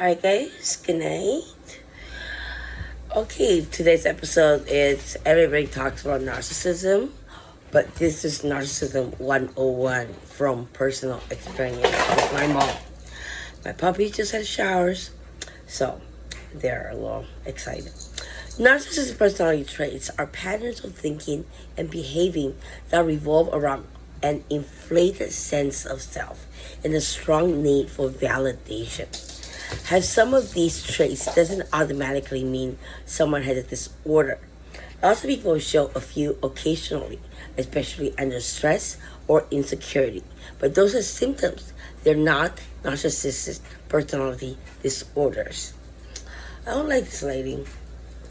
Alright guys, good night. Okay, today's episode is everybody talks about narcissism, but this is Narcissism 101 from personal experience with my mom. My puppies just had showers, so they're a little excited. Narcissistic personality traits are patterns of thinking and behaving that revolve around an inflated sense of self and a strong need for validation. Have some of these traits doesn't automatically mean someone has a disorder. Lots of people show a few occasionally, especially under stress or insecurity. But those are symptoms. They're not narcissistic personality disorders. I don't like this lady.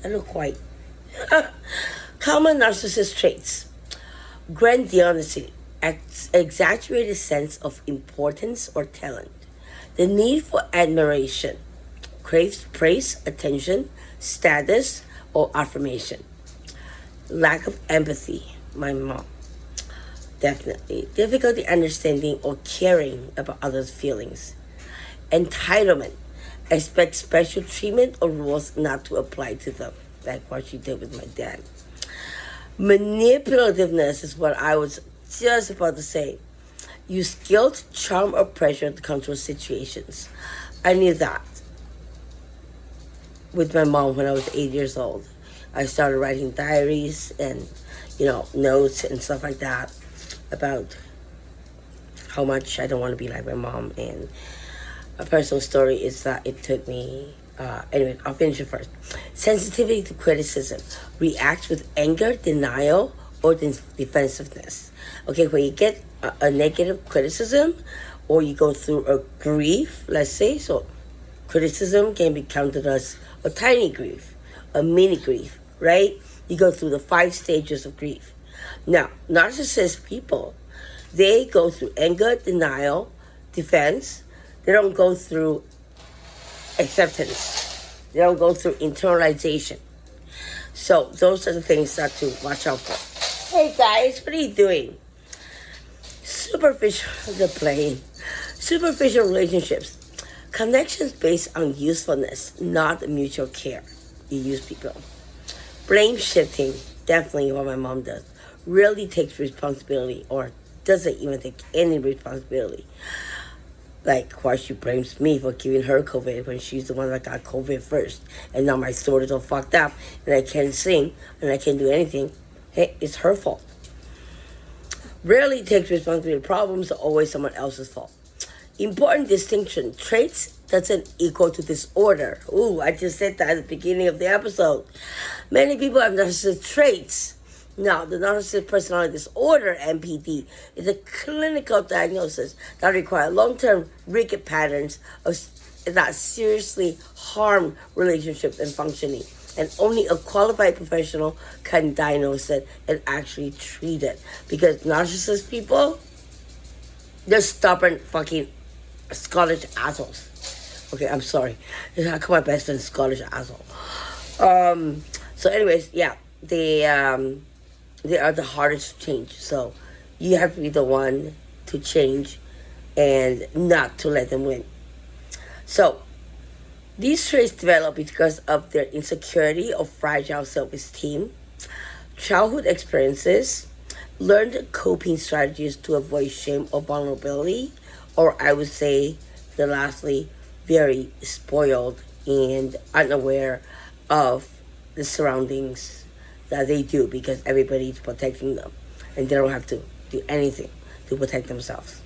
I look white. Common narcissist traits. Grandiosity, exaggerated sense of importance or talent. The need for admiration, craves praise, attention, status, or affirmation. Lack of empathy, my mom. Definitely. Difficulty understanding or caring about others' feelings. Entitlement, expect special treatment or rules not to apply to them, like what she did with my dad. Manipulativeness is what I was just about to say. Use guilt, charm, or pressure to control situations. I knew that with my mom when I was 8 years old. I started writing diaries and, notes and stuff like that about how much I don't want to be like my mom. And a personal story is that it took me, anyway, I'll finish it first. Sensitivity to criticism. Reacts with anger, denial, or defensiveness. Okay, when you get a negative criticism or you go through a grief, let's say, so criticism can be counted as a tiny grief, a mini grief, right? You go through the 5 stages of grief. Now, narcissist people, they go through anger, denial, defense. They don't go through acceptance. They don't go through internalization. So those are the things that to watch out for. Hey guys, what are you doing? Superficial relationships. Connections based on usefulness, not mutual care. You use people. Blame shifting, definitely what my mom does. Rarely takes responsibility or doesn't even take any responsibility. Like why she blames me for giving her COVID when she's the one that got COVID first. And now my throat is all fucked up and I can't sing and I can't do anything. Hey, it's her fault. Rarely takes responsibility. Problems are always someone else's fault. Important distinction. Traits doesn't equal to disorder. Ooh, I just said that at the beginning of the episode. Many people have narcissistic traits. Now, the narcissistic personality disorder, NPD, is a clinical diagnosis that requires long-term rigid patterns that seriously harm relationships and functioning. And only a qualified professional can diagnose it and actually treat it. Because narcissist people, they're stubborn fucking Scottish assholes. Okay, I'm sorry. I call my best friend Scottish asshole. So anyways, yeah, they are the hardest to change. So you have to be the one to change and not to let them win. So these traits develop because of their insecurity or fragile self-esteem, childhood experiences, learned coping strategies to avoid shame or vulnerability, or I would say, lastly, very spoiled and unaware of the surroundings that they do because everybody's protecting them and they don't have to do anything to protect themselves.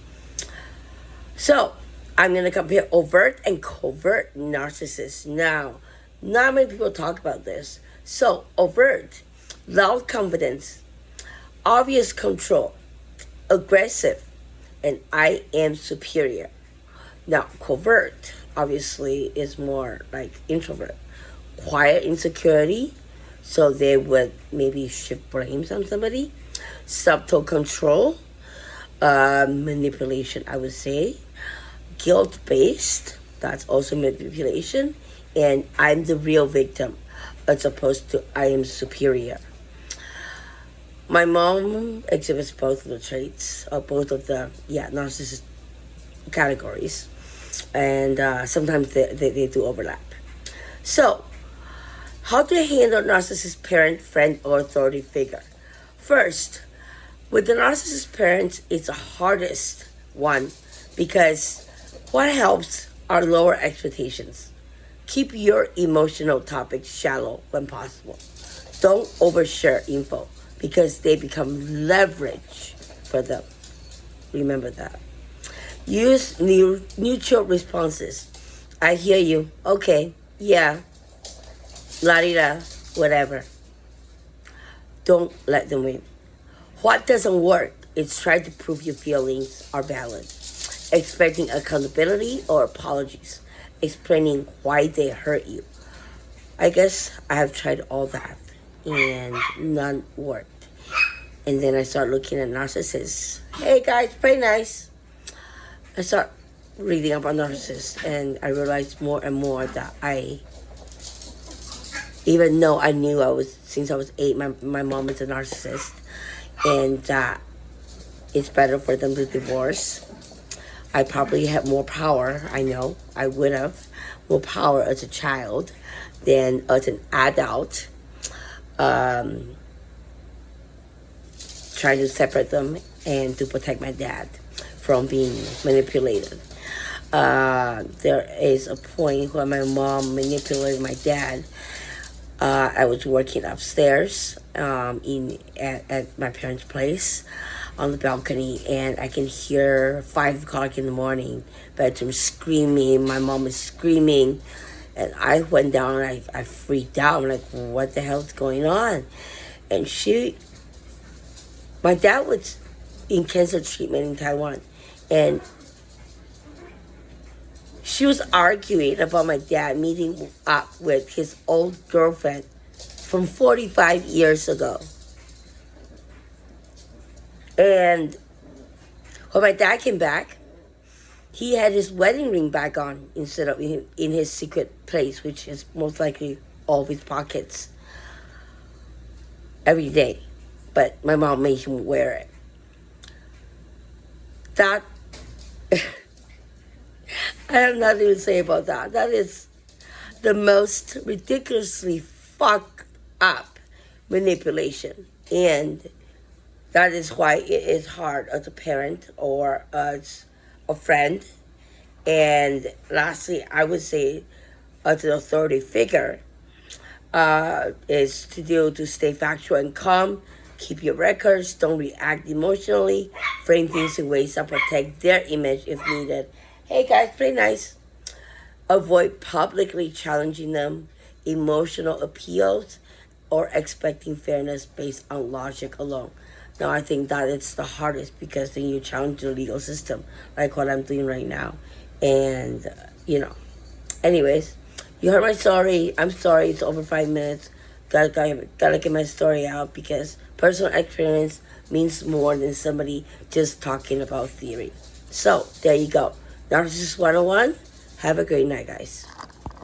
So, I'm going to compare overt and covert narcissists. Now, not many people talk about this. So, overt, loud confidence, obvious control, aggressive, and I am superior. Now, covert, obviously, is more like introvert. Quiet insecurity, so they would maybe shift blames on somebody. Subtle control, manipulation, I would say. Guilt-based, that's also manipulation, and I'm the real victim as opposed to I am superior. My mom exhibits both of the traits, or both of the narcissist categories. And sometimes they do overlap. So, how to handle narcissist parent, friend, or authority figure? First, with the narcissist parents, it's the hardest one because what helps are lower expectations. Keep your emotional topics shallow when possible. Don't overshare info because they become leverage for them. Remember that. Use neutral responses. I hear you. Okay. Yeah. La-di-da. Whatever. Don't let them win. What doesn't work is try to prove your feelings are valid. Expecting accountability or apologies. Explaining why they hurt you. I guess I have tried all that and none worked. And then I start looking at narcissists. Hey guys, pretty nice. I start reading about narcissists and I realized more and more that even though I knew since I was 8, my mom is a narcissist and that it's better for them to divorce. I probably had more power, I know, I would have more power as a child than as an adult. Trying to separate them and to protect my dad from being manipulated. There is a point where my mom manipulated my dad. I was working upstairs at my parents' place on the balcony, and I can hear 5 o'clock in the morning, bedroom screaming. My mom is screaming, and I went down and I freaked out. I'm like, what the hell is going on? And my dad was in cancer treatment in Taiwan, and she was arguing about my dad meeting up with his old girlfriend from 45 years ago. And when my dad came back, he had his wedding ring back on instead of in his secret place, which is most likely all of his pockets, every day. But my mom made him wear it. That, I have nothing to say about that. That is the most ridiculously fucked up manipulation. And that is why it is hard as a parent or as a friend. And lastly, I would say as an authority figure, is to stay factual and calm. Keep your records. Don't react emotionally. Frame things in ways that protect their image if needed. Hey guys, play nice. Avoid publicly challenging them, emotional appeals, or expecting fairness based on logic alone. Now, I think that it's the hardest because then you challenge the legal system, like what I'm doing right now. And, anyways, you heard my story. I'm sorry, it's over 5 minutes. Gotta get my story out because personal experience means more than somebody just talking about theory. So, there you go. Narcissist 101. Have a great night, guys.